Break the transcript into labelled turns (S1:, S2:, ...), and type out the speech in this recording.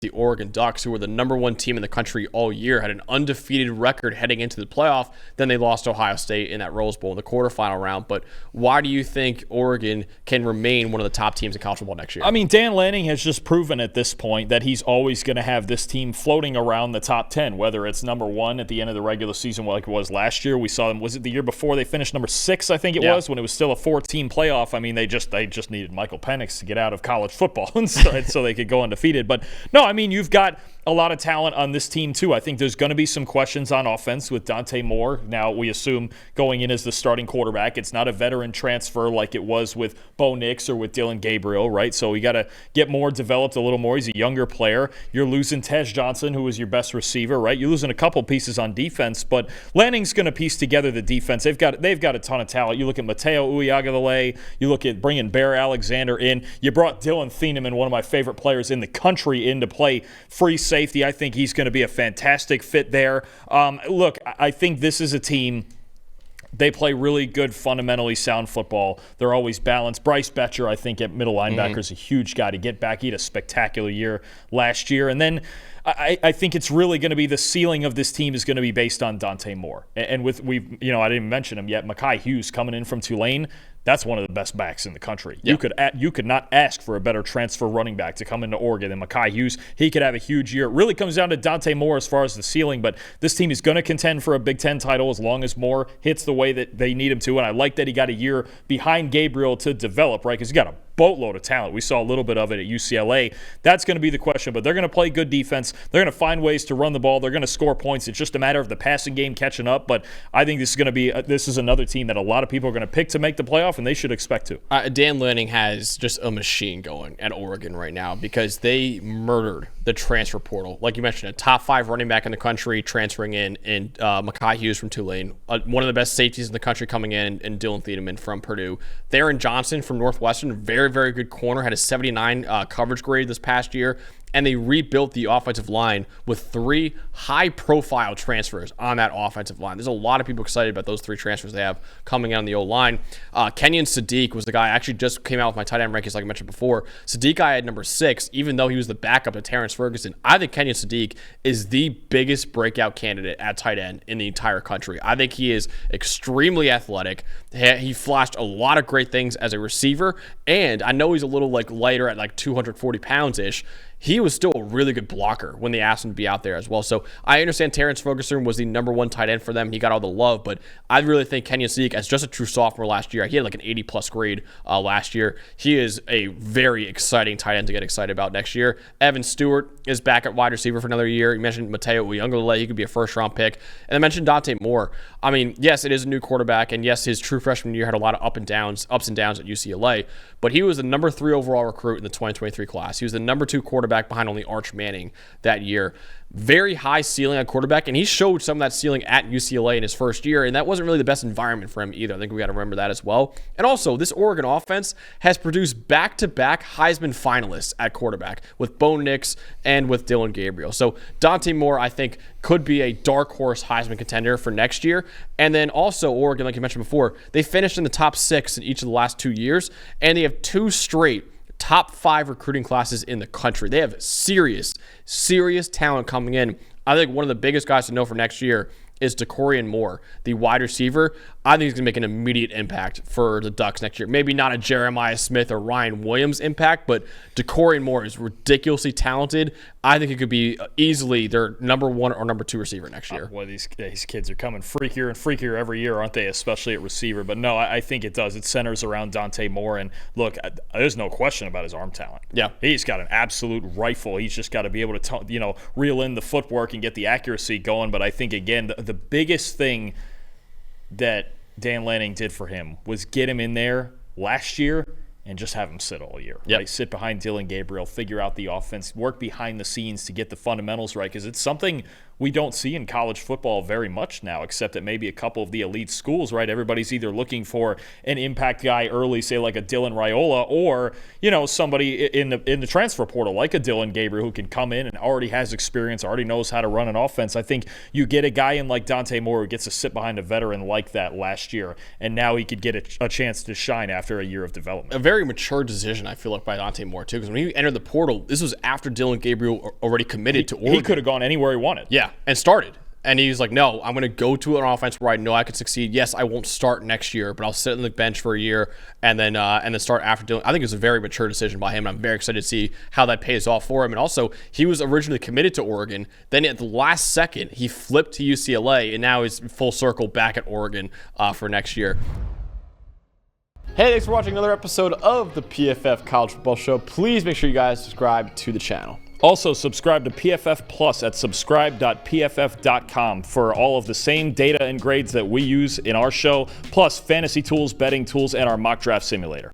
S1: the Oregon Ducks, who were the number one team in the country all year, had an undefeated record heading into the playoff. Then they lost to Ohio State in that Rose Bowl in the quarterfinal round. But why do you think Oregon can remain one of the top teams in college football next year?
S2: I mean, Dan Lanning has just proven at this point that he's always going to have this team floating around the top 10, whether it's number 1 at the end of the regular season like it was last year. We saw them, was it the year before they finished number 6, I think it was, when it was still a 4-team playoff. I mean, they just needed Michael Penix to get out of college football so they could go undefeated. But no, I mean, you've got a lot of talent on this team, too. I think there's going to be some questions on offense with Dante Moore. Now, we assume going in as the starting quarterback. It's not a veteran transfer like it was with Bo Nix or with Dylan Gabriel, right? So we got to get Moore developed a little more. He's a younger player. You're losing Tej Johnson, who was your best receiver, right? You're losing a couple pieces on defense, but Lanning's going to piece together the defense. They've got a ton of talent. You look at Mateo Uiagalelei. You look at bringing Bear Alexander in. You brought Dylan Thieneman, one of my favorite players in the country, in to play free safety. I think he's going to be a fantastic fit there. Look, I think this is a team. They play really good, fundamentally sound football. They're always balanced. Bryce Betcher, I think, at middle linebacker is a huge guy to get back. He had a spectacular year last year. And then I think it's really going to be the ceiling of this team is going to be based on Dante Moore. And I didn't even mention him yet. Mekhi Hughes coming in from Tulane. That's one of the best backs in the country. Yeah. You could not ask for a better transfer running back to come into Oregon than Mekhi Hughes. He could have a huge year. It really comes down to Dante Moore as far as the ceiling, but this team is going to contend for a Big Ten title as long as Moore hits the way that they need him to, and I like that he got a year behind Gabriel to develop, right, because he got a boatload of talent. We saw a little bit of it at UCLA. That's going to be the question, but they're going to play good defense. They're going to find ways to run the ball. They're going to score points. It's just a matter of the passing game catching up, but I think this is another team that a lot of people are going to pick to make the playoff, and they should expect to.
S1: Dan Lanning has just a machine going at Oregon right now because they murdered the transfer portal. Like you mentioned, a top 5 running back in the country transferring in, and Mekhi Hughes from Tulane, one of the best safeties in the country coming in, and Dylan Thieneman from Purdue. Theron Johnson from Northwestern, very, very good corner, had a 79 coverage grade this past year. And they rebuilt the offensive line with 3 high-profile transfers on that offensive line. There's a lot of people excited about those 3 transfers they have coming out on the O-line. Kenyon Sadiq was the guy. I actually just came out with my tight end rankings like I mentioned before. Sadiq I had number 6, even though he was the backup to Terrence Ferguson. I think Kenyon Sadiq is the biggest breakout candidate at tight end in the entire country. I think he is extremely athletic. He flashed a lot of great things as a receiver, and I know he's a little lighter at 240 pounds-ish. He was still a really good blocker when they asked him to be out there as well. So I understand Terrence Ferguson was the number 1 tight end for them. He got all the love, but I really think Kenyon Sadiq, as just a true sophomore last year, he had an 80-plus grade last year. He is a very exciting tight end to get excited about next year. Evan Stewart is back at wide receiver for another year. You mentioned Mateo Uiagalelei. He could be a first-round pick. And I mentioned Dante Moore. I mean, yes, it is a new quarterback, and yes, his true freshman year had a lot of ups and downs at UCLA, but he was the number 3 overall recruit in the 2023 class. He was the number 2 quarterback behind only Arch Manning that year. Very high ceiling on quarterback, and he showed some of that ceiling at UCLA in his first year, and that wasn't really the best environment for him either. I think we got to remember that as well. And also, this Oregon offense has produced back-to-back Heisman finalists at quarterback with Bo Nix and with Dylan Gabriel. So Dante Moore, I think, could be a dark horse Heisman contender for next year. And then also Oregon, like you mentioned before, they finished in the top 6 in each of the last 2 years, and they have 2 straight top 5 recruiting classes in the country. They have serious talent coming in. I think one of the biggest guys to know for next year is DeCorian Moore, the wide receiver. I think he's going to make an immediate impact for the Ducks next year. Maybe not a Jeremiah Smith or Ryan Williams impact, but DeCorian Moore is ridiculously talented. I think it could be easily their number 1 or number 2 receiver next year.
S2: Well, these kids are coming freakier and freakier every year, aren't they, especially at receiver? But no, I think it does. It centers around Dante Moore. And look, there's no question about his arm talent.
S1: Yeah.
S2: He's got an absolute rifle. He's just got to be able to reel in the footwork and get the accuracy going. But I think, again, the biggest thing that Dan Lanning did for him was get him in there last year and just have him sit all year.
S1: Yep.
S2: Right? Sit behind Dylan Gabriel, figure out the offense, work behind the scenes to get the fundamentals right, because it's something we don't see in college football very much now, except at maybe a couple of the elite schools, right? Everybody's either looking for an impact guy early, say like a Dylan Raiola, or, somebody in the transfer portal like a Dylan Gabriel who can come in and already has experience, already knows how to run an offense. I think you get a guy in like Dante Moore who gets to sit behind a veteran like that last year, and now he could get a chance to shine after a year of development.
S1: A very mature decision, I feel like, by Dante Moore, too, because when he entered the portal, this was after Dylan Gabriel already committed to Oregon.
S2: He could have gone anywhere he wanted.
S1: Yeah, and started. And he was like, no, I'm going to go to an offense where I know I can succeed. Yes, I won't start next year, but I'll sit on the bench for a year and then start after Dylan. I think it was a very mature decision by him, and I'm very excited to see how that pays off for him. And also, he was originally committed to Oregon. Then at the last second, he flipped to UCLA, and now he's full circle back at Oregon for next year. Hey, thanks for watching another episode of the PFF College Football Show. Please make sure you guys subscribe to the channel.
S2: Also, subscribe to PFF Plus at subscribe.pff.com for all of the same data and grades that we use in our show, plus fantasy tools, betting tools, and our mock draft simulator.